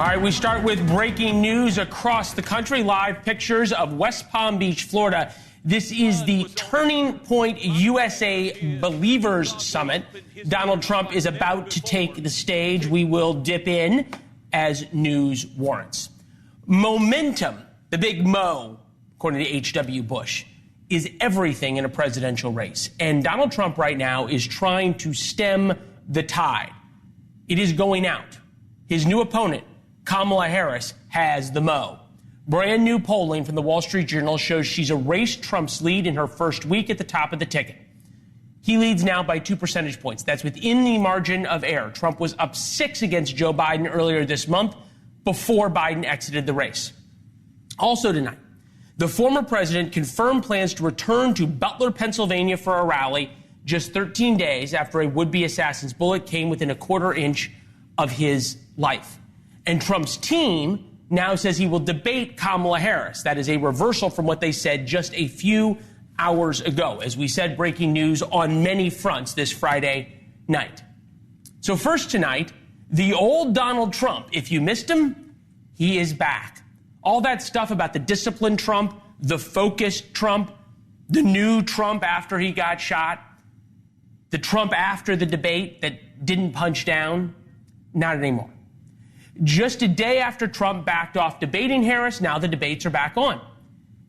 All right, we start with breaking news across the country. Live pictures of West Palm Beach, Florida. This is the Turning Point USA Believers Summit. Donald Trump is about to take the stage. We will dip in as news warrants. Momentum, the big mo, according to H.W. Bush, is everything in a presidential race. And Donald Trump right now is trying to stem the tide. It is going out. His new opponent, Kamala Harris, has the mo. Brand new polling from the Wall Street Journal shows she's erased Trump's lead in her first week at the top of the ticket. He leads now by 2 percentage points. That's within the margin of error. Trump was up 6 against Joe Biden earlier this month before Biden exited the race. Also tonight, the former president confirmed plans to return to Butler, Pennsylvania for a rally just 13 days after a would-be assassin's bullet came within a quarter inch of his life. And Trump's team now says he will debate Kamala Harris. That is a reversal from what they said just a few hours ago. As we said, breaking news on many fronts this Friday night. So first tonight, the old Donald Trump. If you missed him, he is back. All that stuff about the disciplined Trump, the focused Trump, the new Trump after he got shot, the Trump after the debate that didn't punch down, not anymore. Just a day after Trump backed off debating Harris, now the debates are back on.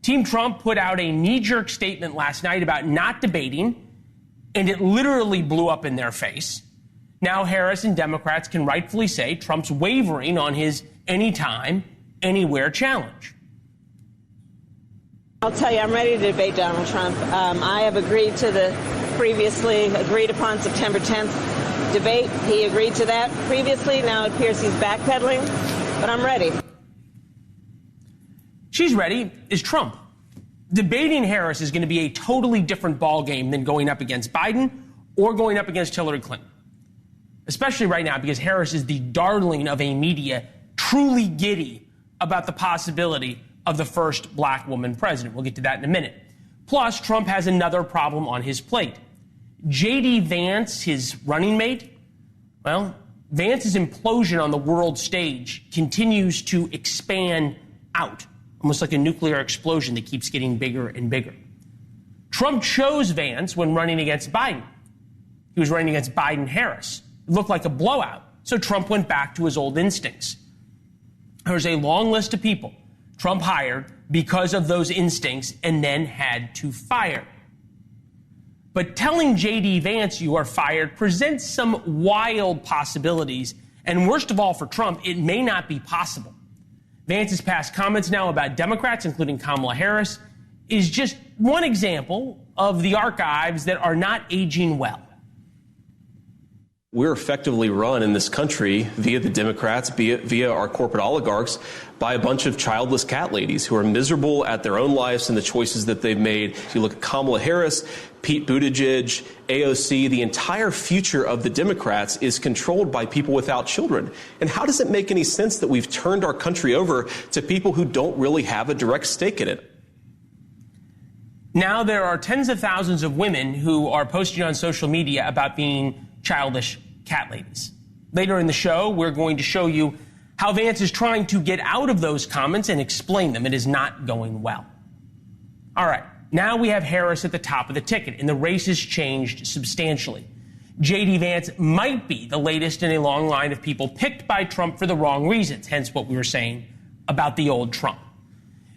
Team Trump put out a knee-jerk statement last night about not debating, and it literally blew up in their face. Now Harris and Democrats can rightfully say Trump's wavering on his anytime, anywhere challenge. I'll tell you, I'm ready to debate Donald Trump. I have agreed to the previously agreed upon September 10th debate. He agreed to that previously. Now it appears he's backpedaling, but I'm ready. She's ready is Trump. Debating Harris is going to be a totally different ballgame than going up against Biden or going up against Hillary Clinton, especially right now because Harris is the darling of a media truly giddy about the possibility of the first black woman president. We'll get to that in a minute. Plus, Trump has another problem on his plate. J.D. Vance, his running mate, well, Vance's implosion on the world stage continues to expand out, almost like a nuclear explosion that keeps getting bigger and bigger. Trump chose Vance when running against Biden. He was running against Biden-Harris. It looked like a blowout, so Trump went back to his old instincts. There's a long list of people Trump hired because of those instincts and then had to fire. But telling J.D. Vance you are fired presents some wild possibilities. And worst of all for Trump, it may not be possible. Vance's past comments now about Democrats, including Kamala Harris, is just one example of the archives that are not aging well. We're effectively run in this country via the Democrats, via our corporate oligarchs, by a bunch of childless cat ladies who are miserable at their own lives and the choices that they've made. If you look at Kamala Harris, Pete Buttigieg, AOC, the entire future of the Democrats is controlled by people without children. And how does it make any sense that we've turned our country over to people who don't really have a direct stake in it? Now there are tens of thousands of women who are posting on social media about being childish cat ladies. Later in the show, we're going to show you how Vance is trying to get out of those comments and explain them. It is not going well. All right, now we have Harris at the top of the ticket, and the race has changed substantially. J.D. Vance might be the latest in a long line of people picked by Trump for the wrong reasons, hence what we were saying about the old Trump.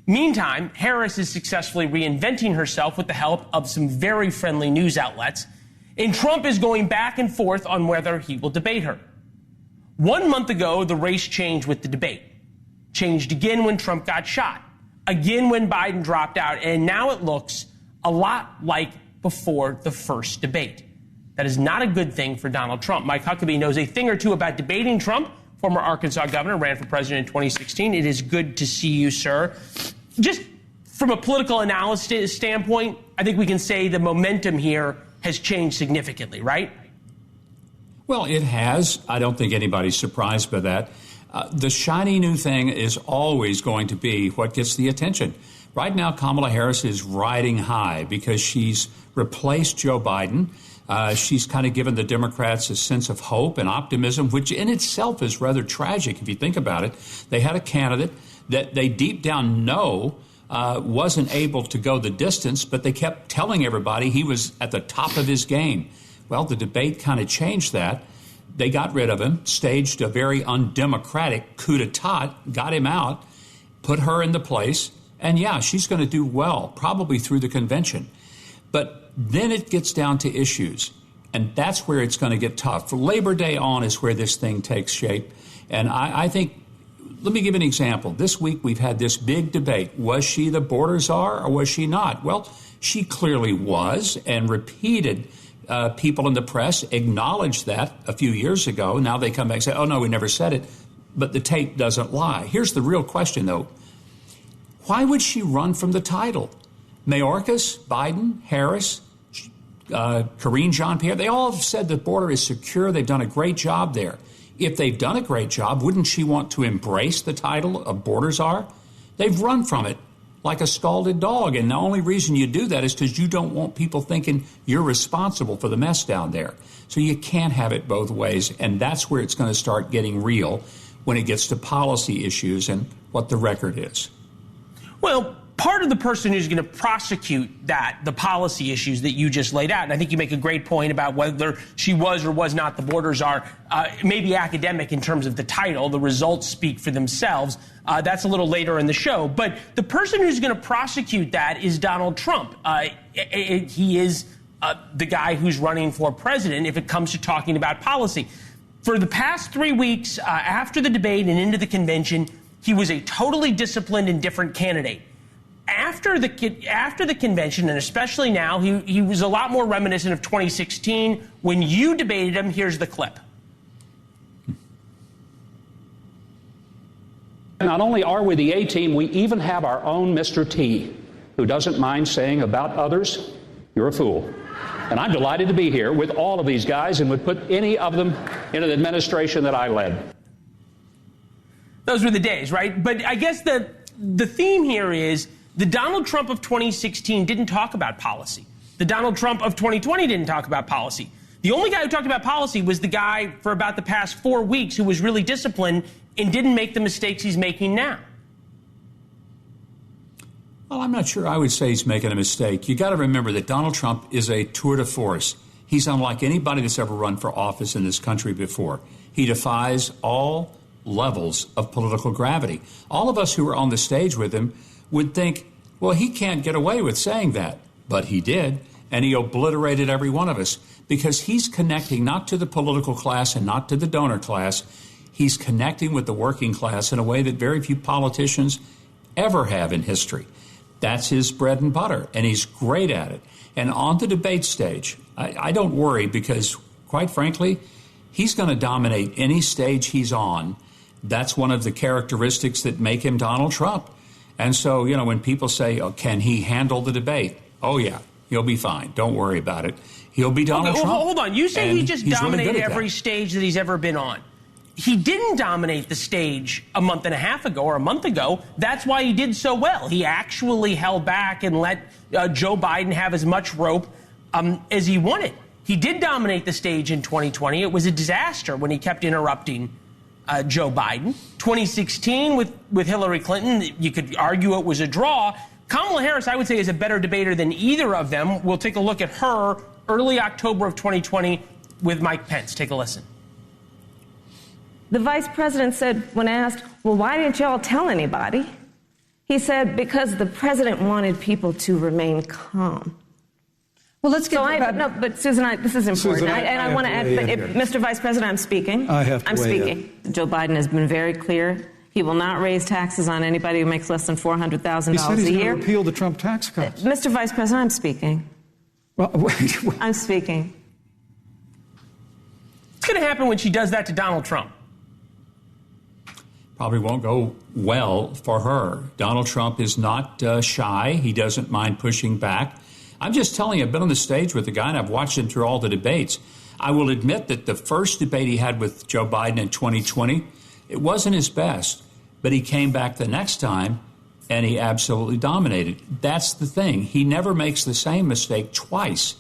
Meantime, Harris is successfully reinventing herself with the help of some very friendly news outlets, and Trump is going back and forth on whether he will debate her. 1 month ago, the race changed with the debate. Changed again when Trump got shot. Again when Biden dropped out. And now it looks a lot like before the first debate. That is not a good thing for Donald Trump. Mike Huckabee knows a thing or two about debating Trump. Former Arkansas governor, ran for president in 2016. It is good to see you, sir. Just from a political analysis standpoint, I think we can say the momentum here has changed significantly, right? Well, it has. I don't think anybody's surprised by that. The shiny new thing is always going to be what gets the attention. Right now, Kamala Harris is riding high because she's replaced Joe Biden. She's kind of given the Democrats a sense of hope and optimism, which in itself is rather tragic if you think about it. They had a candidate that they deep down know wasn't able to go the distance, but they kept telling everybody he was at the top of his game. Well, the debate kind of changed that. They got rid of him, staged a very undemocratic coup d'etat, got him out, put her in the place, and yeah, she's going to do well, probably through the convention. But then it gets down to issues, and that's where it's going to get tough. For Labor Day on is where this thing takes shape, and I think, let me give an example. This week we've had this big debate. Was she the border czar or was she not? Well, she clearly was, and repeated people in the press acknowledged that a few years ago. Now they come back and say, oh, no, we never said it. But the tape doesn't lie. Here's the real question, though. Why would she run from the title? Mayorkas, Biden, Harris, Karine Jean-Pierre, they all have said the border is secure. They've done a great job there. If they've done a great job, wouldn't she want to embrace the title of border czar? They've run from it like a scalded dog, and the only reason you do that is because you don't want people thinking you're responsible for the mess down there. So you can't have it both ways, and that's where it's going to start getting real when it gets to policy issues and what the record is. Well, part of the person who's going to prosecute the policy issues that you just laid out, and I think you make a great point about whether she was or was not the border czar, maybe academic in terms of the title. The results speak for themselves. That's a little later in the show. But the person who's going to prosecute that is Donald Trump. He is the guy who's running for president if it comes to talking about policy. For the past 3 weeks, after the debate and into the convention, he was a totally disciplined and different candidate. After the convention, and especially now, he was a lot more reminiscent of 2016 when you debated him. Here's the clip. Not only are we the A-team, we even have our own Mr. T, who doesn't mind saying about others, you're a fool. And I'm delighted to be here with all of these guys and would put any of them in an administration that I led. Those were the days, right? But I guess the theme here is the Donald Trump of 2016 didn't talk about policy. The Donald Trump of 2020 didn't talk about policy. The only guy who talked about policy was the guy for about the past 4 weeks who was really disciplined and didn't make the mistakes he's making now. Well, I'm not sure I would say he's making a mistake. You got to remember that Donald Trump is a tour de force. He's unlike anybody that's ever run for office in this country before. He defies all levels of political gravity. All of us who were on the stage with him would think, well, he can't get away with saying that. But he did, and he obliterated every one of us because he's connecting not to the political class and not to the donor class. He's connecting with the working class in a way that very few politicians ever have in history. That's his bread and butter, and he's great at it. And on the debate stage, I don't worry because, quite frankly, he's going to dominate any stage he's on. That's one of the characteristics that make him Donald Trump. And so, you know, when people say, oh, can he handle the debate? Oh, yeah, he'll be fine. Don't worry about it. He'll be Donald Trump. Hold on. You say he just dominated really every stage that he's ever been on. He didn't dominate the stage a month and a half ago or a month ago. That's why he did so well. He actually held back and let Joe Biden have as much rope as he wanted. He did dominate the stage in 2020. It was a disaster when he kept interrupting Joe Biden. 2016 with Hillary Clinton, you could argue it was a draw. Kamala Harris, I would say, is a better debater than either of them. We'll take a look at her early October of 2020 with Mike Pence. Take a listen. The vice president said, when asked, well, why didn't y'all tell anybody? He said, because the president wanted people to remain calm. Well, let's get but Susan, this is important. Susan, I want to add, Mr. Vice President, I'm speaking. I'm speaking. Joe Biden has been very clear. He will not raise taxes on anybody who makes less than $400,000 a year. He said he's going to repeal the Trump tax cuts. Mr. Vice President, I'm speaking. Well, wait. I'm speaking. What's going to happen when she does that to Donald Trump? Probably won't go well for her. Donald Trump is not shy. He doesn't mind pushing back. I'm just telling you, I've been on the stage with the guy, and I've watched him through all the debates. I will admit that the first debate he had with Joe Biden in 2020, it wasn't his best, but he came back the next time, and he absolutely dominated. That's the thing. He never makes the same mistake twice.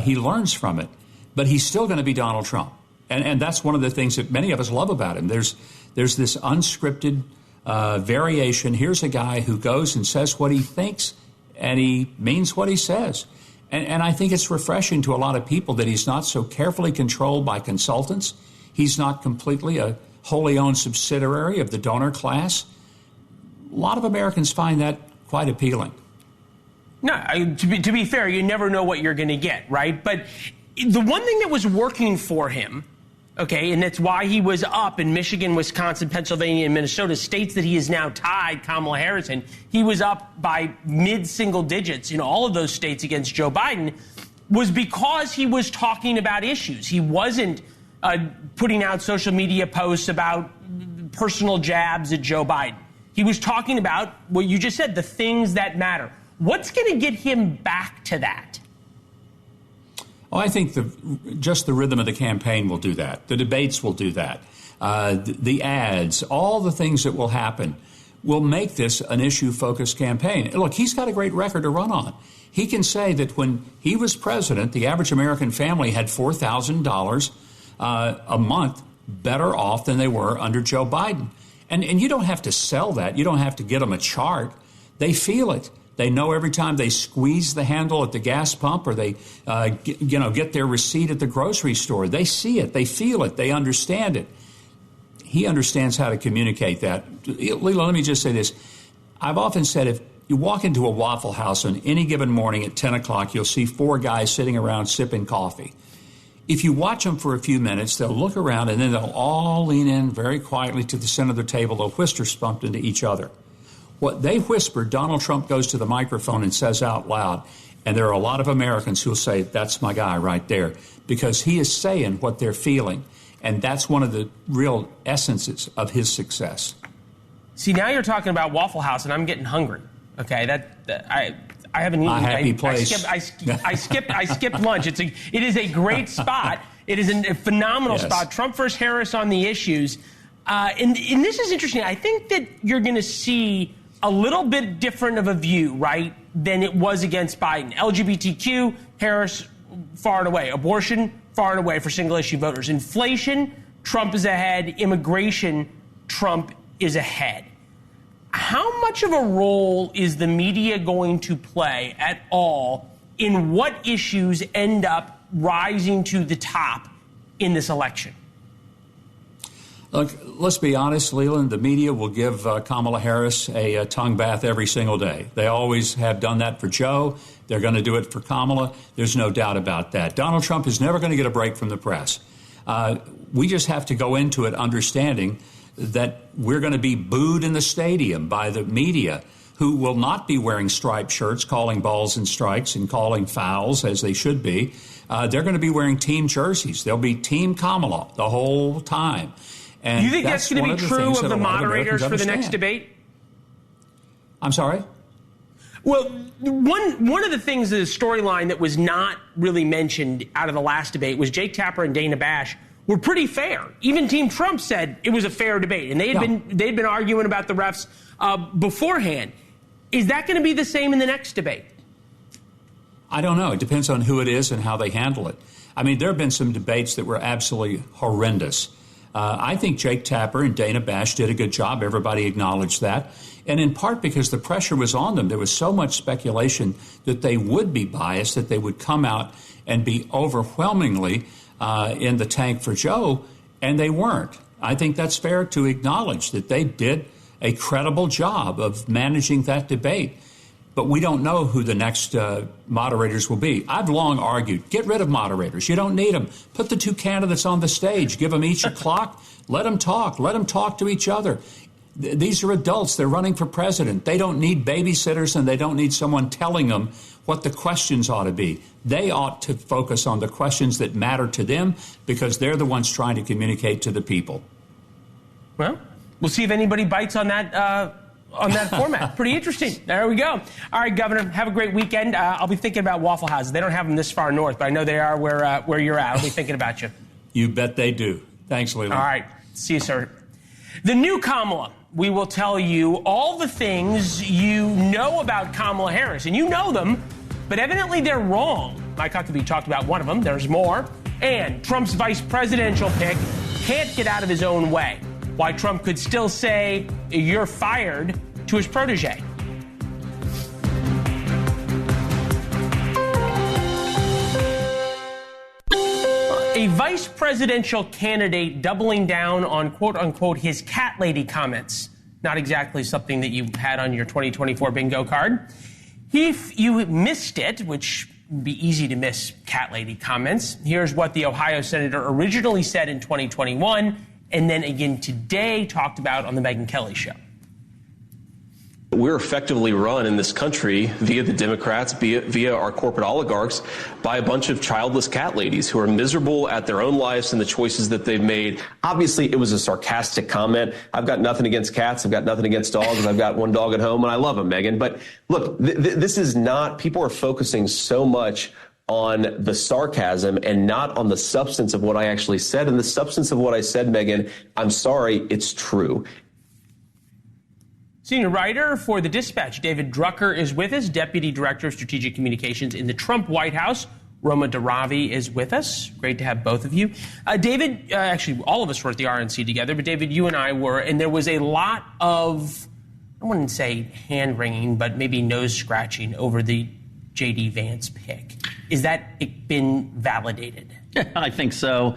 he learns from it. But he's still going to be Donald Trump. And that's one of the things that many of us love about him. There's this unscripted variation. Here's a guy who goes and says what he thinks, and he means what he says. And I think it's refreshing to a lot of people that he's not so carefully controlled by consultants. He's not completely a wholly owned subsidiary of the donor class. A lot of Americans find that quite appealing. No, to be fair, you never know what you're going to get, right? But the one thing that was working for him, okay, and that's why he was up in Michigan, Wisconsin, Pennsylvania, and Minnesota, states that he is now tied Kamala Harris in. He was up by mid-single digits in all of those states against Joe Biden, was because he was talking about issues. He wasn't putting out social media posts about personal jabs at Joe Biden. He was talking about what you just said, the things that matter. What's going to get him back to that? Oh, I think just the rhythm of the campaign will do that. The debates will do that. The ads, all the things that will happen will make this an issue-focused campaign. Look, he's got a great record to run on. He can say that when he was president, the average American family had $4,000 a month better off than they were under Joe Biden. And you don't have to sell that. You don't have to get them a chart. They feel it. They know every time they squeeze the handle at the gas pump or they, get their receipt at the grocery store. They see it. They feel it. They understand it. He understands how to communicate that. Leland, let me just say this. I've often said if you walk into a Waffle House on any given morning at 10 o'clock, you'll see 4 guys sitting around sipping coffee. If you watch them for a few minutes, they'll look around and then they'll all lean in very quietly to the center of the table. They'll whisper something to each other. What they whisper, Donald Trump goes to the microphone and says out loud. And there are a lot of Americans who will say, that's my guy right there, because he is saying what they're feeling. And that's one of the real essences of his success. See, now you're talking about Waffle House, and I'm getting hungry. Okay, I haven't eaten. A happy place. I skipped lunch. It is a great spot. It is a phenomenal spot. Trump versus Harris on the issues. And this is interesting. I think that you're going to see a little bit different of a view, right, than it was against Biden. LGBTQ, Harris, far and away. Abortion, far and away for single-issue voters. Inflation, Trump is ahead. Immigration, Trump is ahead. How much of a role is the media going to play at all in what issues end up rising to the top in this election? Look, let's be honest, Leland, the media will give Kamala Harris a tongue bath every single day. They always have done that for Joe. They're going to do it for Kamala. There's no doubt about that. Donald Trump is never going to get a break from the press. We just have to go into it understanding that we're going to be booed in the stadium by the media, who will not be wearing striped shirts, calling balls and strikes and calling fouls as they should be. They're going to be wearing team jerseys. They'll be Team Kamala the whole time. And you think that's going to be true of the moderators for the next debate? I'm sorry? Well, one of the things, the storyline that was not really mentioned out of the last debate was Jake Tapper and Dana Bash were pretty fair. Even Team Trump said it was a fair debate, and they'd been arguing about the refs beforehand. Is that going to be the same in the next debate? I don't know. It depends on who it is and how they handle it. I mean, there have been some debates that were absolutely horrendous. I think Jake Tapper and Dana Bash did a good job. Everybody acknowledged that. And in part because the pressure was on them. There was so much speculation that they would be biased, that they would come out and be overwhelmingly in the tank for Joe, and they weren't. I think that's fair to acknowledge that they did a credible job of managing that debate. But we don't know who the next moderators will be. I've long argued, get rid of moderators. You don't need them. Put the 2 candidates on the stage. Give them each a clock. Let them talk. Let them talk to each other. These are adults. They're running for president. They don't need babysitters, and they don't need someone telling them what the questions ought to be. They ought to focus on the questions that matter to them, because they're the ones trying to communicate to the people. Well, we'll see if anybody bites on that format. Pretty interesting. There we go. All right, Governor, have a great weekend. I'll be thinking about Waffle Houses. They don't have them this far north, but I know they are where you're at. I'll be thinking about you. You bet they do. Thanks, Leland. All right. See you, sir. The new Kamala. We will tell you all the things you know about Kamala Harris, and you know them, but evidently they're wrong. Mike Huckabee talked about one of them. There's more. And Trump's vice presidential pick can't get out of his own way. Why Trump could still say, "You're fired," to his protege. A vice presidential candidate doubling down on, quote unquote, his cat lady comments. Not exactly something that you had on your 2024 bingo card. If you missed it, which would be easy to miss cat lady comments, here's what the Ohio senator originally said in 2021 and then again today talked about on the Megyn Kelly Show. We're effectively run in this country via the Democrats, via our corporate oligarchs, by a bunch of childless cat ladies who are miserable at their own lives and the choices that they've made. Obviously, it was a sarcastic comment. I've got nothing against cats. I've got nothing against dogs. I've got one dog at home, and I love him, Megyn. But look, this is not, people are focusing so much on the sarcasm and not on the substance of what I actually said. And the substance of what I said, Megyn, I'm sorry, it's true. Senior writer for The Dispatch, David Drucker, is with us, Deputy Director of Strategic Communications in the Trump White House. Roma Daravi is with us. Great to have both of you. David, actually, all of us were at the RNC together, but David, you and I were, and there was a lot of, I wouldn't say hand-wringing, but maybe nose-scratching over the J.D. Vance pick. Is that been validated? I think so.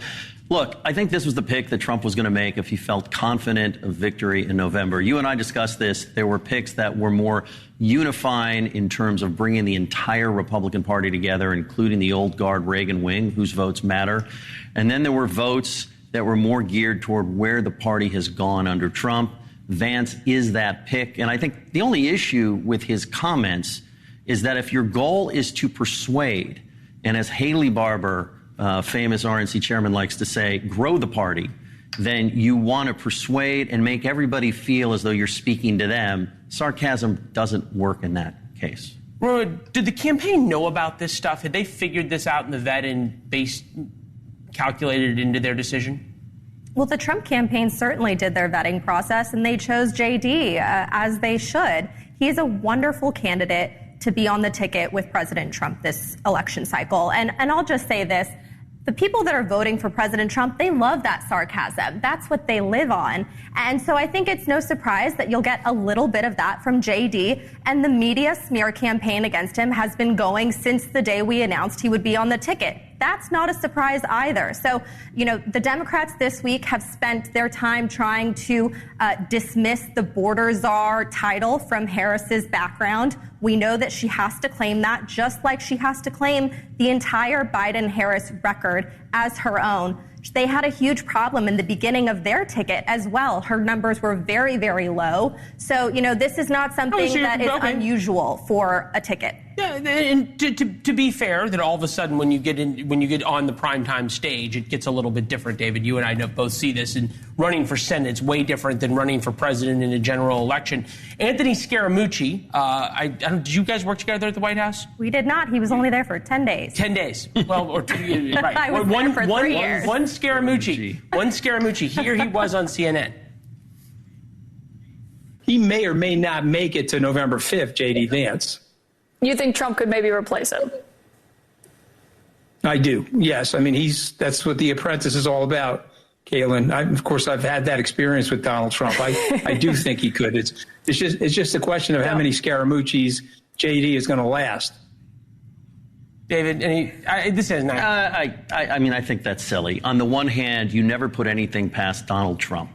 Look, I think this was the pick that Trump was going to make if he felt confident of victory in November. You and I discussed this. There were picks that were more unifying in terms of bringing the entire Republican Party together, including the old guard Reagan wing, whose votes matter. And then there were votes that were more geared toward where the party has gone under Trump. Vance is that pick. And I think the only issue with his comments is that if your goal is to persuade, and as Haley Barbour, famous RNC chairman, likes to say, grow the party, then you want to persuade and make everybody feel as though you're speaking to them. Sarcasm doesn't work in that case. Did the campaign know about this stuff? Had they figured this out in the vet and calculated it into their decision? Well, the Trump campaign certainly did their vetting process, and they chose J.D. As they should. He's a wonderful candidate to be on the ticket with President Trump this election cycle. And I'll just say this. The people that are voting for President Trump, they love that sarcasm. That's what they live on. And so I think it's no surprise that you'll get a little bit of that from J.D. And the media smear campaign against him has been going since the day we announced he would be on the ticket. That's not a surprise either. So, the Democrats this week have spent their time trying to dismiss the border czar title from Harris's background. We know that she has to claim that, just like she has to claim the entire Biden-Harris record as her own. They had a huge problem in the beginning of their ticket as well. Her numbers were very, very low. So, this is not something that is unusual for a ticket. Yeah, and to be fair, that all of a sudden when you get on the primetime stage, it gets a little bit different. David, you and I both see this. And running for Senate is way different than running for president in a general election. Anthony Scaramucci, did you guys work together at the White House? We did not. He was only there for 10 days. 10 days. Well, or 2 years. Right. I was there for 3 years. One Scaramucci. Here he was on CNN. He may or may not make it to November 5th, J.D. Vance. You think Trump could maybe replace him? I do, yes. I mean, that's what The Apprentice is all about, Kaylin. Of course, I've had that experience with Donald Trump. I do think he could. It's just a question of how many Scaramucci's J.D. is going to last. David, this has not. I think that's silly. On the one hand, you never put anything past Donald Trump.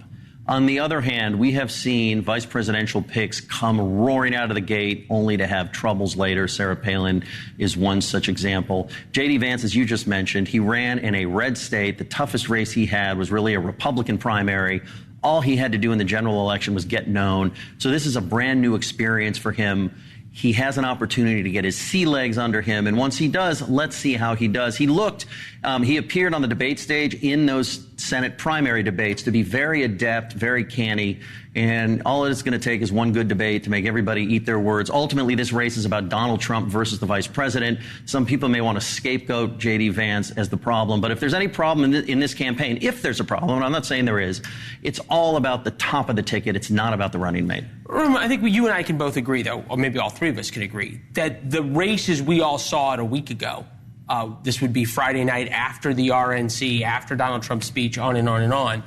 On the other hand, we have seen vice presidential picks come roaring out of the gate only to have troubles later. Sarah Palin is one such example. J.D. Vance, as you just mentioned, he ran in a red state. The toughest race he had was really a Republican primary. All he had to do in the general election was get known. So this is a brand new experience for him. He has an opportunity to get his sea legs under him. And once he does, let's see how he does. He appeared on the debate stage in those Senate primary debates to be very adept, very canny. And all it's going to take is one good debate to make everybody eat their words. Ultimately, this race is about Donald Trump versus the vice president. Some people may want to scapegoat J.D. Vance as the problem. But if there's any problem in this campaign, if there's a problem, and I'm not saying there is, it's all about the top of the ticket. It's not about the running mate. I think you and I can both agree, though, or maybe all three of us can agree, that the races we all saw it a week ago This would be Friday night after the RNC, after Donald Trump's speech, on and on and on,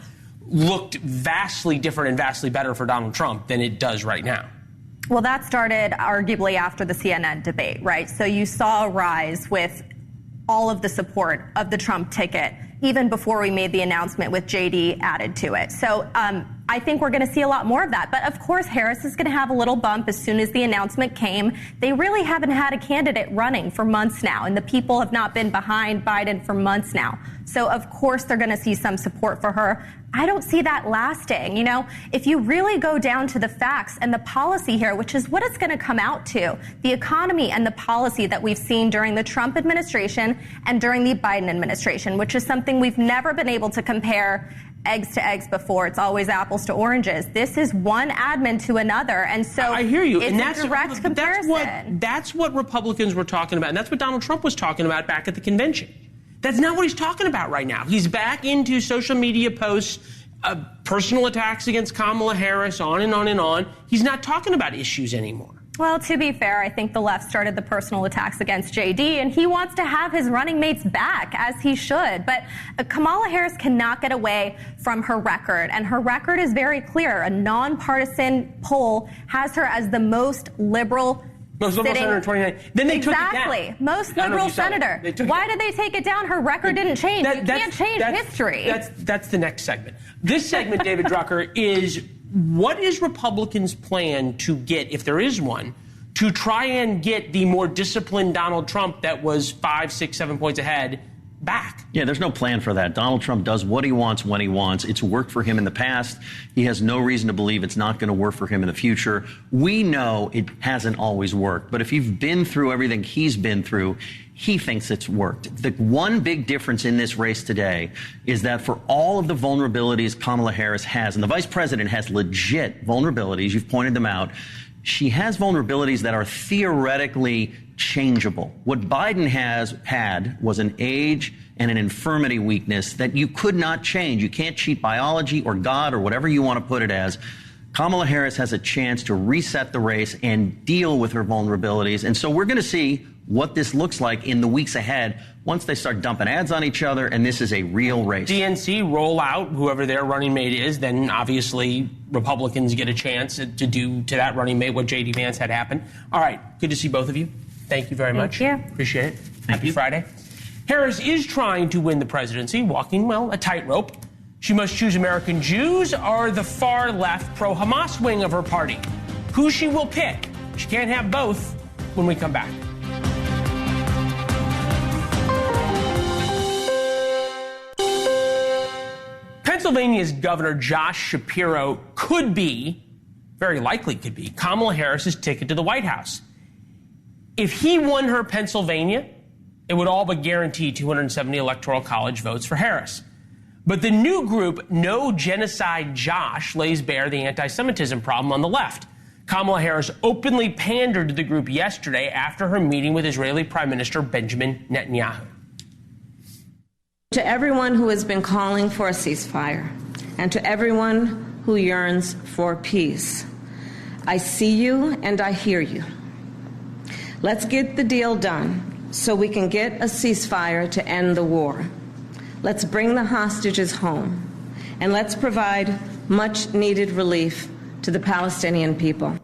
looked vastly different and vastly better for Donald Trump than it does right now. Well, that started arguably after the CNN debate, right? So you saw a rise with all of the support of the Trump ticket, even before we made the announcement with JD added to it. So I think we're going to see a lot more of that. But of course, Harris is going to have a little bump as soon as the announcement came. They really haven't had a candidate running for months now, and the people have not been behind Biden for months now. So of course, they're going to see some support for her. I don't see that lasting. You know, if you really go down to the facts and the policy here, which is what it's going to come out to, the economy and the policy that we've seen during the Trump administration and during the Biden administration, which is something we've never been able to compare eggs to eggs before. It's always apples to oranges. This is one admin to another. And so I hear you. It's and that's a direct comparison. That's what Republicans were talking about. And that's what Donald Trump was talking about back at the convention. That's not what he's talking about right now. He's back into social media posts, personal attacks against Kamala Harris, on and on and on. He's not talking about issues anymore. Well, to be fair, I think the left started the personal attacks against JD, and he wants to have his running mates back, as he should. But Kamala Harris cannot get away from her record, and her record is very clear. A nonpartisan poll has her as the most liberal senator in 29. Then they took it down. Exactly. Most liberal senator. Why did they take it down? Her record didn't change. You can't change history. That's the next segment. This segment, David Drucker, is what is Republicans' plan to get, if there is one, to try and get the more disciplined Donald Trump that was 5, 6, 7 points ahead back? Yeah, there's no plan for that. Donald Trump does what he wants when he wants. It's worked for him in the past. He has no reason to believe it's not going to work for him in the future. We know it hasn't always worked, but if you've been through everything he's been through, he thinks it's worked. The one big difference in this race today is that for all of the vulnerabilities Kamala Harris has, and the vice president has legit vulnerabilities, you've pointed them out, she has vulnerabilities that are theoretically changeable. What Biden had was an age and an infirmity weakness that you could not change. You can't cheat biology or God or whatever you want to put it as. Kamala Harris has a chance to reset the race and deal with her vulnerabilities. And so we're going to see what this looks like in the weeks ahead once they start dumping ads on each other, and this is a real race. DNC roll out whoever their running mate is, then obviously Republicans get a chance to do to that running mate what J.D. Vance had happen. All right, good to see both of you. Thank you very much. Thank you. Appreciate it. Happy Friday. Harris is trying to win the presidency, walking, well, a tightrope. She must choose American Jews or the far left pro-Hamas wing of her party. Who she will pick, she can't have both when we come back. Pennsylvania's Governor Josh Shapiro could be, very likely could be, Kamala Harris's ticket to the White House. If he won her Pennsylvania, it would all but guarantee 270 Electoral College votes for Harris. But the new group, No Genocide Josh, lays bare the anti-Semitism problem on the left. Kamala Harris openly pandered to the group yesterday after her meeting with Israeli Prime Minister Benjamin Netanyahu. To everyone who has been calling for a ceasefire, and to everyone who yearns for peace, I see you and I hear you. Let's get the deal done so we can get a ceasefire to end the war. Let's bring the hostages home, and let's provide much-needed relief to the Palestinian people.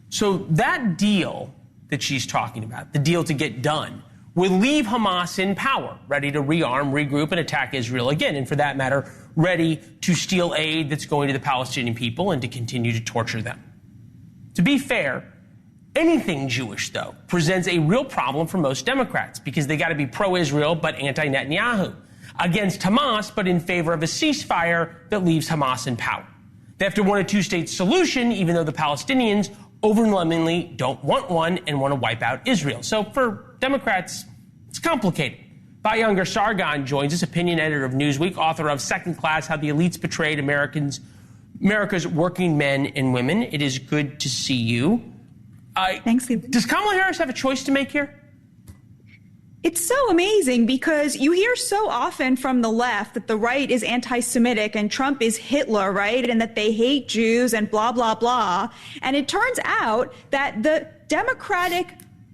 So that deal that she's talking about, the deal to get done, will leave Hamas in power, ready to rearm, regroup, and attack Israel again, and for that matter, ready to steal aid that's going to the Palestinian people and to continue to torture them. To be fair, anything Jewish, though, presents a real problem for most Democrats because they got to be pro-Israel but anti-Netanyahu, against Hamas but in favor of a ceasefire that leaves Hamas in power. They have to want a two-state solution, even though the Palestinians overwhelmingly don't want one and want to wipe out Israel. So for Democrats, it's complicated. Vayangar Sargon joins us, opinion editor of Newsweek, author of Second Class, How the Elites Betrayed America's Working Men and Women. It is good to see you. Thanks, Leland. Does Kamala Harris have a choice to make here? It's so amazing because you hear so often from the left that the right is anti-Semitic and Trump is Hitler, right? And that they hate Jews and blah, blah, blah. And it turns out that the Democratic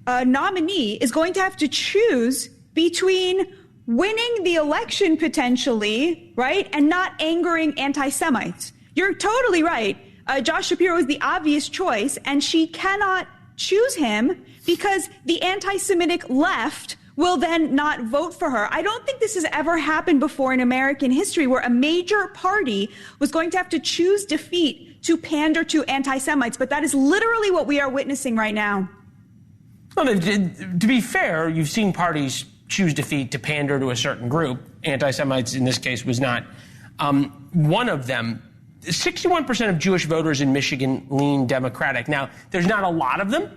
nominee is going to have to choose between winning the election potentially, right, and not angering anti-Semites. You're totally right. Josh Shapiro is the obvious choice, and she cannot choose him because the anti-Semitic left will then not vote for her. I don't think this has ever happened before in American history where a major party was going to have to choose defeat to pander to anti-Semites, but that is literally what we are witnessing right now. Well, to be fair, you've seen parties choose defeat to pander to a certain group. Anti-Semites, in this case, was not one of them. 61% of Jewish voters in Michigan lean Democratic. Now, there's not a lot of them,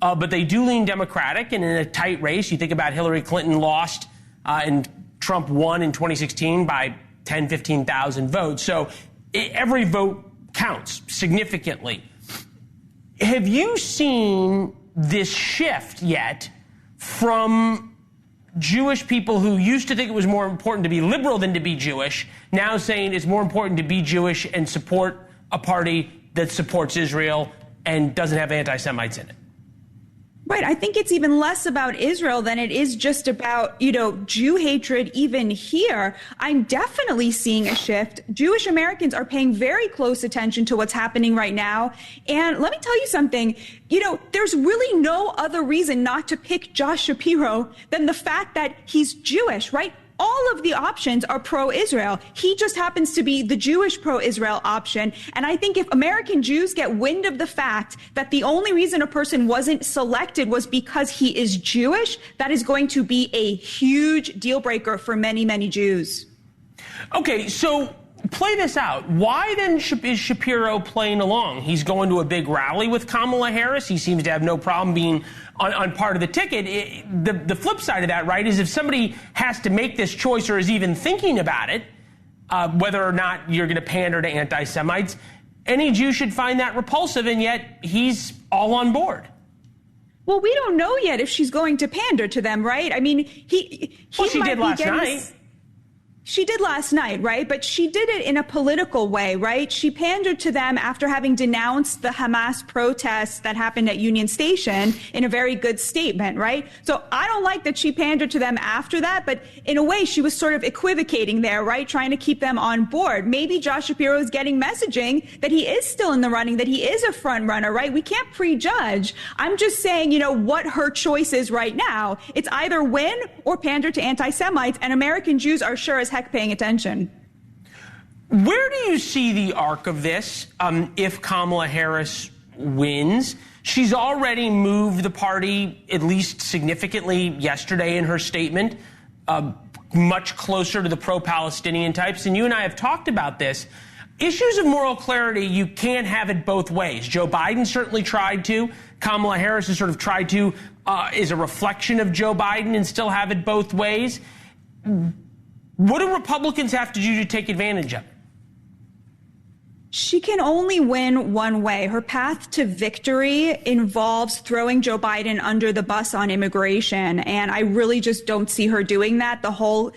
but they do lean Democratic. And in a tight race, you think about Hillary Clinton lost and Trump won in 2016 by 10, 15,000 votes. So every vote counts significantly. Have you seen this shift yet from Jewish people who used to think it was more important to be liberal than to be Jewish, now saying it's more important to be Jewish and support a party that supports Israel and doesn't have anti-Semites in it? Right. I think it's even less about Israel than it is just about, Jew hatred even here. I'm definitely seeing a shift. Jewish Americans are paying very close attention to what's happening right now. And let me tell you something, there's really no other reason not to pick Josh Shapiro than the fact that he's Jewish, right? All of the options are pro-Israel. He just happens to be the Jewish pro-Israel option. And I think if American Jews get wind of the fact that the only reason a person wasn't selected was because he is Jewish, that is going to be a huge deal breaker for many, many Jews. Okay, so play this out. Why then is Shapiro playing along? He's going to a big rally with Kamala Harris. He seems to have no problem being on part of the ticket. The flip side of that, right, is if somebody has to make this choice or is even thinking about it, whether or not you're going to pander to anti-Semites, any Jew should find that repulsive, and yet he's all on board. Well, we don't know yet if she's going to pander to them, right? I mean, she did last night. She did last night, right? But she did it in a political way, right? She pandered to them after having denounced the Hamas protests that happened at Union Station in a very good statement, right? So I don't like that she pandered to them after that, but in a way she was sort of equivocating there, right? Trying to keep them on board. Maybe Josh Shapiro is getting messaging that he is still in the running, that he is a front runner, right? We can't prejudge. I'm just saying, what her choice is right now. It's either win or pander to anti-Semites, and American Jews are sure as heck paying attention. Where do you see the arc of this if Kamala Harris wins? She's already moved the party, at least significantly yesterday in her statement, much closer to the pro-Palestinian types. And you and I have talked about this. Issues of moral clarity, you can't have it both ways. Joe Biden certainly tried to. Kamala Harris has sort of tried to, is a reflection of Joe Biden and still have it both ways. What do Republicans have to do to take advantage of it? She can only win one way. Her path to victory involves throwing Joe Biden under the bus on immigration. And I really just don't see her doing that. The whole,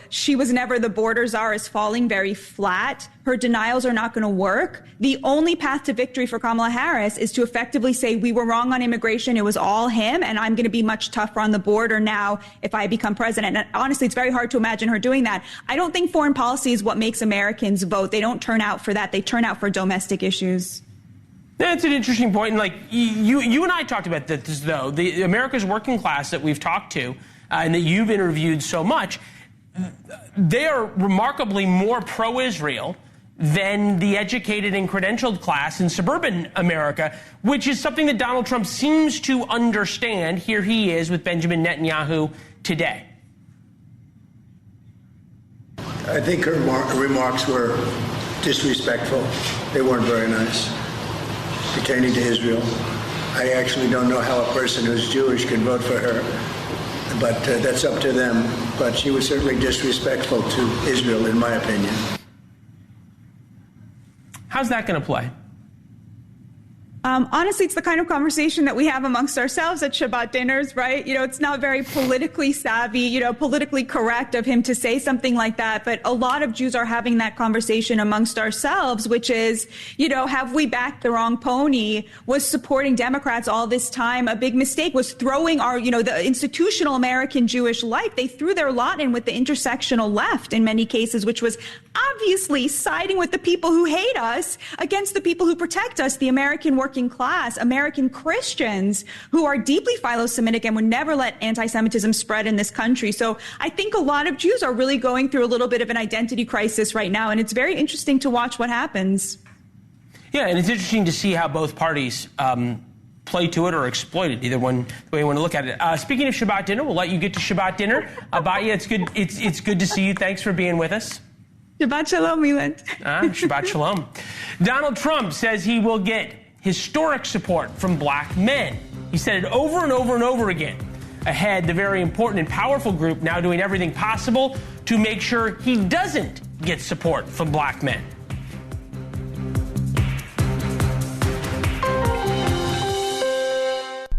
she was never the border czar is falling very flat. Her denials are not going to work. The only path to victory for Kamala Harris is to effectively say, we were wrong on immigration. It was all him. And I'm going to be much tougher on the border now if I become president. And honestly, it's very hard to imagine her doing that. I don't think foreign policy is what makes Americans vote. They don't turn out for that. They turn out for domestic issues. That's an interesting point. And like you and I talked about this, though, the America's working class that we've talked to and that you've interviewed so much, they are remarkably more pro-Israel than the educated and credentialed class in suburban America, which is something that Donald Trump seems to understand. Here he is with Benjamin Netanyahu today. I think her remarks were disrespectful. They weren't very nice pertaining to Israel. I actually don't know how a person who's Jewish can vote for her, but that's up to them. But she was certainly disrespectful to Israel, in my opinion. How's that going to play? Honestly, it's the kind of conversation that we have amongst ourselves at Shabbat dinners, right? It's not very politically savvy, politically correct of him to say something like that. But a lot of Jews are having that conversation amongst ourselves, which is, have we backed the wrong pony? Was supporting Democrats all this time a big mistake? Was throwing our, the institutional American Jewish life, they threw their lot in with the intersectional left in many cases, which was obviously siding with the people who hate us against the people who protect us, the American working class, American Christians who are deeply philo-Semitic and would never let anti-Semitism spread in this country. So I think a lot of Jews are really going through a little bit of an identity crisis right now, and it's very interesting to watch what happens. Yeah, and it's interesting to see how both parties play to it or exploit it, either one the way you want to look at it. Speaking of Shabbat dinner, we'll let you get to Shabbat dinner. Batya, it's good. It's good to see you. Thanks for being with us. Shabbat shalom, Leland. Shabbat shalom. Donald Trump says he will get historic support from black men. He said it over and over and over again. Ahead, the very important and powerful group now doing everything possible to make sure he doesn't get support from black men.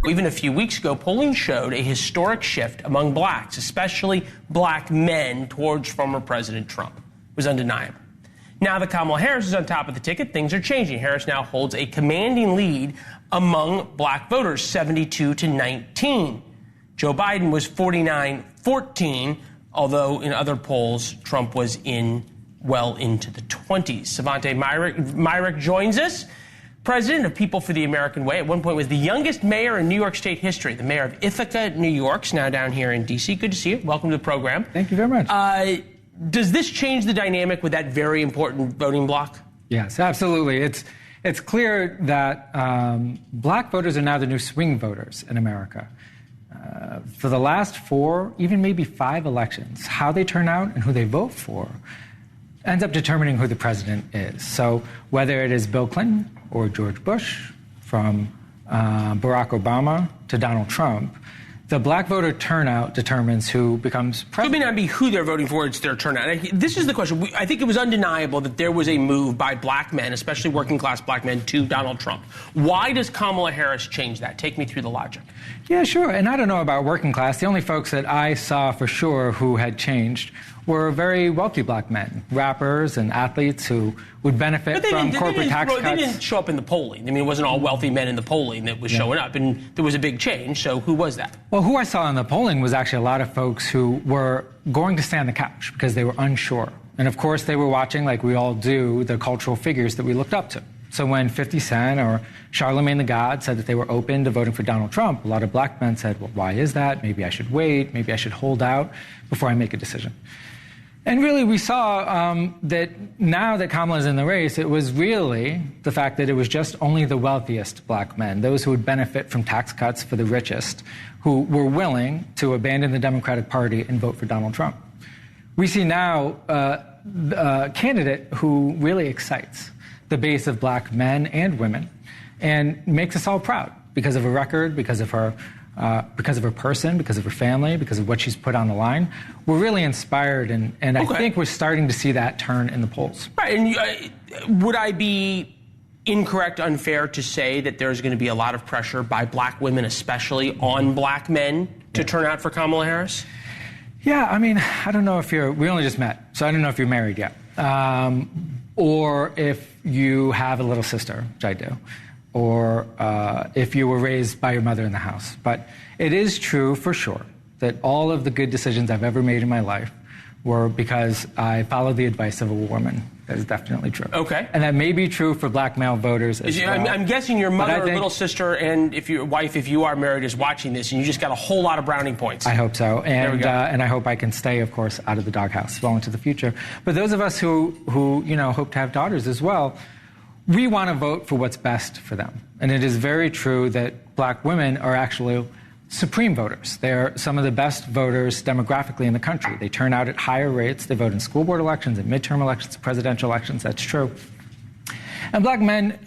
Even a few weeks ago, polling showed a historic shift among blacks, especially black men, towards former President Trump. It was undeniable. Now that Kamala Harris is on top of the ticket, things are changing. Harris now holds a commanding lead among black voters, 72-19. Joe Biden was 49-14, although in other polls, Trump was well into the 20s. Savante Myrick joins us. President of People for the American Way, at one point was the youngest mayor in New York State history, the mayor of Ithaca, New York, now down here in D.C. Good to see you. Welcome to the program. Thank you very much. Does this change the dynamic with that very important voting bloc? Yes, absolutely. It's clear that black voters are now the new swing voters in America. For the last 4, even maybe 5 elections, how they turn out and who they vote for ends up determining who the president is. So whether it is Bill Clinton or George Bush, from Barack Obama to Donald Trump, the black voter turnout determines who becomes president. It may not be who they're voting for, it's their turnout. This is the question. I think it was undeniable that there was a move by black men, especially working class black men, to Donald Trump. Why does Kamala Harris change that? Take me through the logic. Yeah, sure. And I don't know about working class. The only folks that I saw for sure who had changed were very wealthy black men, rappers and athletes who would benefit from corporate tax cuts. They didn't show up in the polling. I mean, it wasn't all wealthy men in the polling that was showing up, and there was a big change. So who was that? Well, who I saw in the polling was actually a lot of folks who were going to stay on the couch because they were unsure. And of course, they were watching, like we all do, the cultural figures that we looked up to. So when 50 Cent or Charlemagne the God said that they were open to voting for Donald Trump, a lot of black men said, well, why is that? Maybe I should wait. Maybe I should hold out before I make a decision. And really, we saw that now that Kamala is in the race, it was really the fact that it was just only the wealthiest black men, those who would benefit from tax cuts for the richest, who were willing to abandon the Democratic Party and vote for Donald Trump. We see now a candidate who really excites the base of black men and women and makes us all proud because of her record, because of her person, because of her family, because of what she's put on the line. We're really inspired, and I think we're starting to see that turn in the polls. Right, and would I be incorrect, unfair to say that there's going to be a lot of pressure by black women, especially on black men, to turn out for Kamala Harris? Yeah, I mean, I don't know if we only just met, so I don't know if you're married yet, or if you have a little sister, which I do, or if you were raised by your mother in the house. But it is true for sure that all of the good decisions I've ever made in my life were because I followed the advice of a woman. That is definitely true. Okay. And that may be true for black male voters as well. I'm guessing your mother or little sister and if your wife, if you are married, is watching this, and you just got a whole lot of brownie points. I hope so. And I hope I can stay, of course, out of the doghouse well into the future. But those of us who hope to have daughters as well, we want to vote for what's best for them. And it is very true that black women are actually supreme voters. They're some of the best voters demographically in the country. They turn out at higher rates. They vote in school board elections, in midterm elections, presidential elections. That's true. And black men,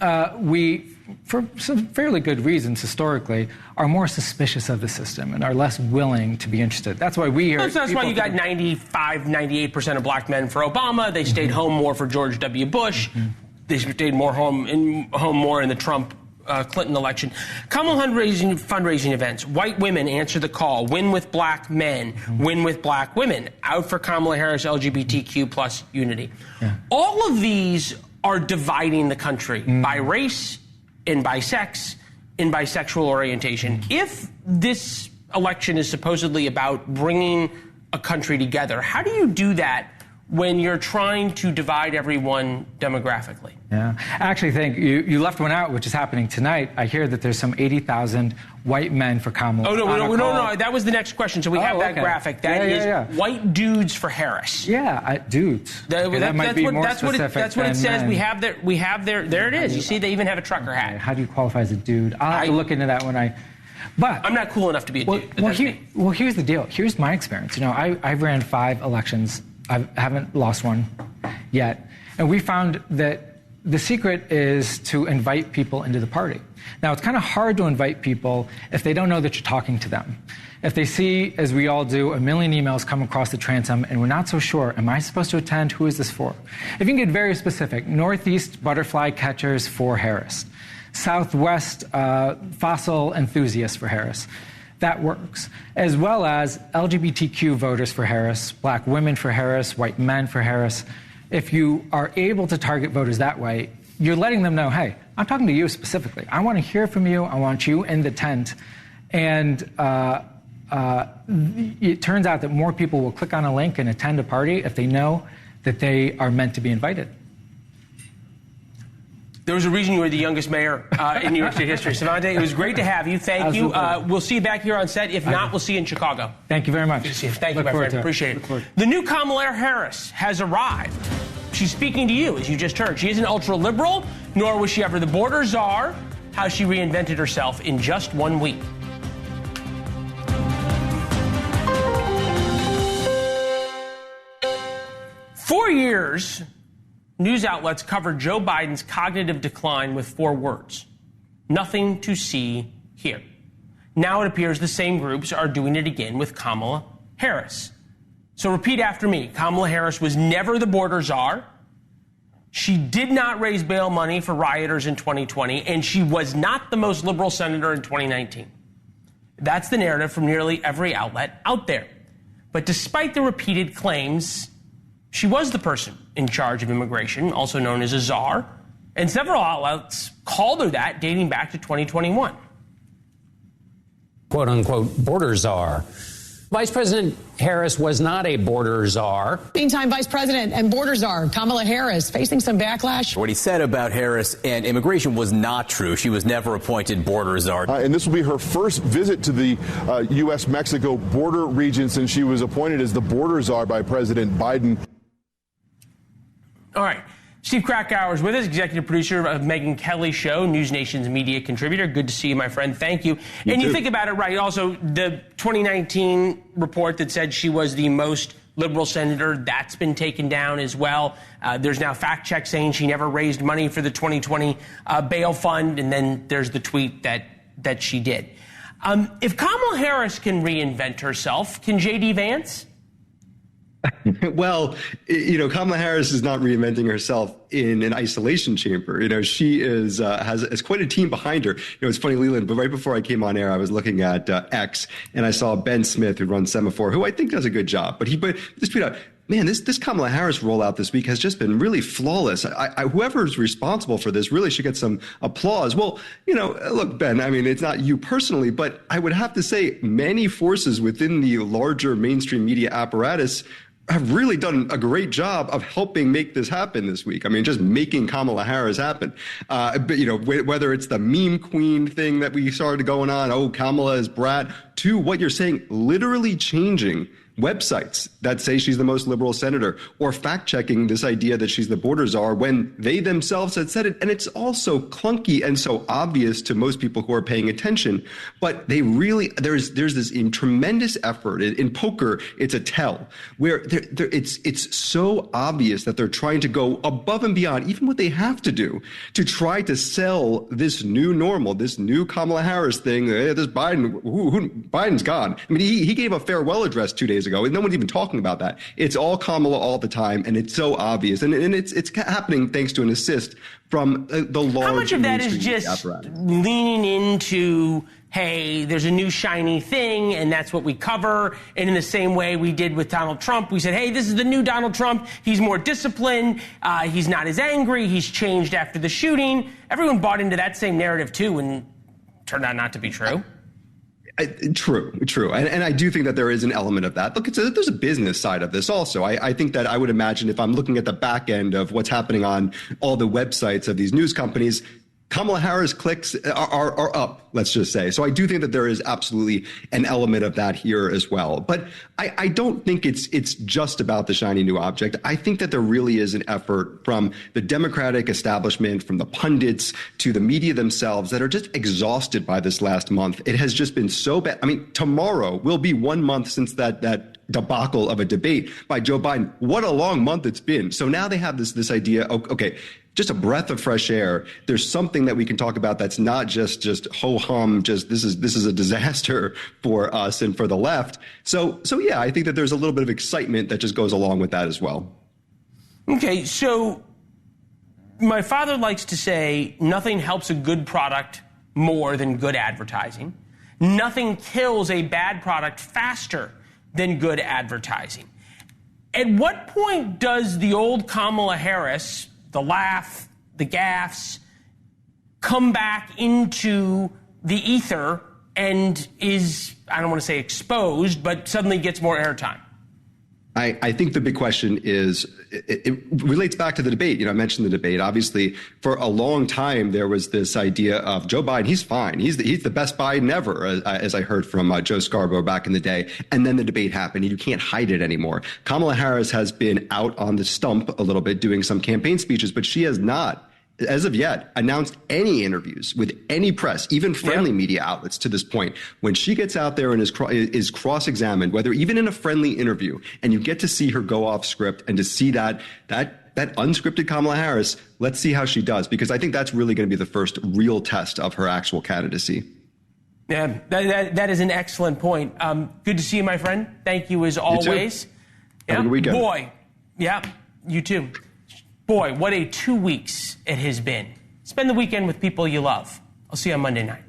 for some fairly good reasons historically, are more suspicious of the system and are less willing to be interested. That's why we hear... That's why you got 98% of black men for Obama. They stayed home more for George W. Bush. They stayed home more in the Trump Clinton election. Kamala fundraising events. White women answer the call. Win with black men. Win with black women. Out for Kamala Harris, LGBTQ plus unity. Yeah. All of these are dividing the country by race and by sex and by sexual orientation. If this election is supposedly about bringing a country together, how do you do that when you're trying to divide everyone demographically? Yeah, I actually think you left one out, which is happening tonight. I hear that there's some 80,000 white men for Kamala. Oh, no. That was the next question. So we have that graphic. That is white dudes for Harris. Yeah, dudes. That might be more specific. That's what it says. Men. We have their. There it is. You see, they even have a trucker hat. How do you qualify as a dude? I'll have to look into that when I. But I'm not cool enough to be a dude. Well, here's the deal. Here's my experience. I ran 5 elections. I haven't lost one yet. And we found that the secret is to invite people into the party. Now, it's kind of hard to invite people if they don't know that you're talking to them. If they see, as we all do, a million emails come across the transom and we're not so sure, am I supposed to attend? Who is this for? If you can get very specific, Northeast butterfly catchers for Harris. Southwest fossil enthusiasts for Harris. That works. As well as LGBTQ voters for Harris, black women for Harris, white men for Harris. If you are able to target voters that way, you're letting them know, hey, I'm talking to you specifically. I want to hear from you. I want you in the tent. And it turns out that more people will click on a link and attend a party if they know that they are meant to be invited. There was a reason you were the youngest mayor in New York State history. Savante, it was great to have you. Thank you. We'll see you back here on set. If not, we'll see you in Chicago. Thank you very much. Good to see you. Thank you, my friend. Appreciate it. The new Kamala Harris has arrived. She's speaking to you, as you just heard. She isn't ultra-liberal, nor was she ever the border czar. How she reinvented herself in just 1 week. For years, news outlets covered Joe Biden's cognitive decline with 4 words: nothing to see here. Now it appears the same groups are doing it again with Kamala Harris. So repeat after me. Kamala Harris was never the border czar. She did not raise bail money for rioters in 2020, and she was not the most liberal senator in 2019. That's the narrative from nearly every outlet out there. But despite the repeated claims, she was the person in charge of immigration, also known as a czar, and several outlets called her that dating back to 2021. Quote unquote border czar. Vice President Harris was not a border czar. Meantime, Vice President and border czar Kamala Harris facing some backlash. What he said about Harris and immigration was not true. She was never appointed border czar. And this will be her first visit to the U.S.-Mexico border region since she was appointed as the border czar by President Biden. All right. Steve Krakauer is with us, executive producer of Megyn Kelly's show, NewsNation's media contributor. Good to see you, my friend. Thank you. You think about it, right? Also, the 2019 report that said she was the most liberal senator, that's been taken down as well. There's now fact check saying she never raised money for the 2020 bail fund. And then there's the tweet that she did. If Kamala Harris can reinvent herself, can J.D. Vance? Well, Kamala Harris is not reinventing herself in an isolation chamber. She has quite a team behind her. It's funny, Leland, but right before I came on air, I was looking at X and I saw Ben Smith, who runs Semaphore, who I think does a good job. But this tweet out, man, this Kamala Harris rollout this week has just been really flawless. Whoever's responsible for this really should get some applause. Well, look, Ben, I mean, it's not you personally, but I would have to say many forces within the larger mainstream media apparatus have really done a great job of helping make this happen this week. I mean, just making Kamala Harris happen. But, whether it's the meme queen thing that we started going on, oh, Kamala is brat, to what you're saying, literally changing websites that say she's the most liberal senator, or fact-checking this idea that she's the border czar when they themselves had said it. And it's all so clunky and so obvious to most people who are paying attention. But they really, there's this tremendous effort. In poker, it's a tell, where it's so obvious that they're trying to go above and beyond, even what they have to do, to try to sell this new normal, this new Kamala Harris thing. This Biden's gone. I mean, he gave a farewell address 2 days days ago. And no one's even talking about that. It's all Kamala all the time, and it's so obvious. And it's happening thanks to an assist from the large. How much of that is just apparatus. Leaning into, hey, there's a new shiny thing, and that's what we cover? And in the same way we did with Donald Trump, we said, hey, this is the new Donald Trump. He's more disciplined. He's not as angry. He's changed after the shooting. Everyone bought into that same narrative, too, and turned out not to be true. True. And I do think that there is an element of that. Look, there's a business side of this also. I think that I would imagine if I'm looking at the back end of what's happening on all the websites of these news companies, Kamala Harris clicks are up, let's just say. So I do think that there is absolutely an element of that here as well. But I don't think it's just about the shiny new object. I think that there really is an effort from the Democratic establishment, from the pundits to the media themselves that are just exhausted by this last month. It has just been so bad. I mean, tomorrow will be 1 month since that debacle of a debate by Joe Biden. What a long month it's been. So now they have this idea, okay, just a breath of fresh air. There's something that we can talk about that's not just ho-hum, just this is a disaster for us and for the left. So yeah, I think that there's a little bit of excitement that just goes along with that as well. Okay, so my father likes to say nothing helps a good product more than good advertising. Nothing kills a bad product faster than good advertising. At what point does the old Kamala Harris, the laugh, the gaffes, come back into the ether and is, I don't want to say exposed, but suddenly gets more airtime? I think the big question is, it relates back to the debate. I mentioned the debate. Obviously, for a long time, there was this idea of Joe Biden, he's fine. He's the best Biden ever, as I heard from Joe Scarborough back in the day. And then the debate happened, and you can't hide it anymore. Kamala Harris has been out on the stump a little bit doing some campaign speeches, but she has not, as of yet, announced any interviews with any press, even friendly media outlets to this point. When she gets out there and is cross-examined, whether even in a friendly interview, and you get to see her go off script and to see that unscripted Kamala Harris, let's see how she does, because I think that's really going to be the first real test of her actual candidacy. Yeah, that is an excellent point. Good to see you, my friend. Thank you as always. Have a good weekend. Boy, yeah, you too. Boy, what a 2 weeks it has been. Spend the weekend with people you love. I'll see you on Monday night.